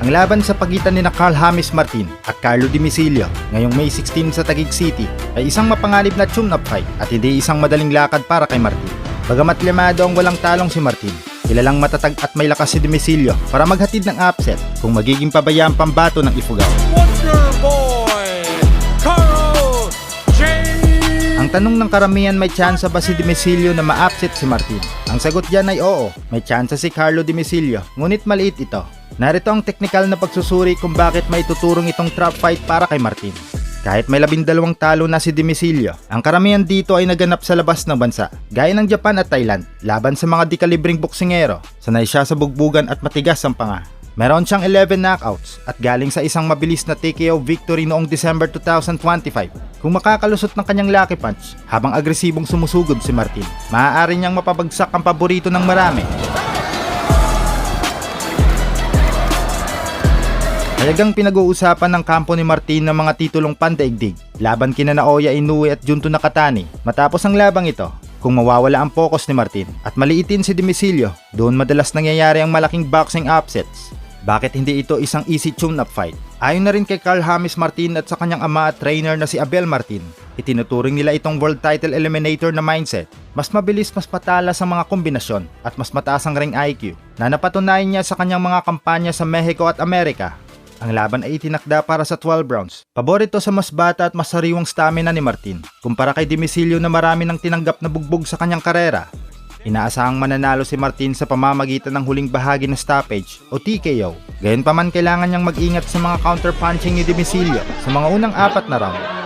Ang laban sa pagitan ni Carl James Martin at Carlo Dimisilio ngayong May 16 sa Taguig City ay isang mapanganib na tune-up fight at hindi isang madaling lakad para kay Martin. Bagamat limado ang walang talong si Martin, kilalang matatag at may lakas si Dimisilio para maghatid ng upset kung magiging pabayaan pambato ng Ifugao. Wonder Boy, Carl J. Ang tanong ng karamihan, may tsansa ba si Dimisilio na ma-upset si Martin? Ang sagot diyan ay oo, may tsansa si Carlo Dimisilio, ngunit maliit ito. Narito ang teknikal na pagsusuri kung bakit may tuturong itong trap fight para kay Martin. Kahit may 12 talo na si Dimisilio, ang karamihan dito ay naganap sa labas ng bansa, gaya ng Japan at Thailand, laban sa mga di-kalibring boksingero. Sanay siya sa bugbugan at matigas ang panga. Meron siyang 11 knockouts at galing sa isang mabilis na TKO victory noong December 2025. Kung makakalusot ng kanyang lucky punch habang agresibong sumusugod si Martin, maaari niyang mapabagsak ang paborito ng marami. Talagang pinag-uusapan ng kampo ni Martin ng mga titulong pandaigdig laban kina Naoya Inoue at Junto Nakatani. Matapos ang labang ito, kung mawawala ang focus ni Martin at maliitin si Dimisilio, doon madalas nangyayari ang malaking boxing upsets. Bakit hindi ito isang easy tune-up fight? Ayon na rin kay Carl James Martin at sa kanyang ama at trainer na si Abel Martin, itinuturing nila itong world title eliminator na mindset. Mas mabilis, mas patalas ang mga kombinasyon at mas mataas ang ring IQ na napatunayan niya sa kanyang mga kampanya sa Mexico at Amerika. Ang laban ay itinakda para sa 12 rounds. Paborito sa mas bata at mas sariwang stamina ni Martin, kumpara kay Dimisilio na marami nang tinanggap na bugbog sa kanyang karera. Inaasahang mananalo si Martin sa pamamagitan ng huling bahagi na stoppage o TKO. Gayunpaman, kailangan niyang mag-ingat sa mga counter-punching ni Dimisilio sa mga unang 4 na round.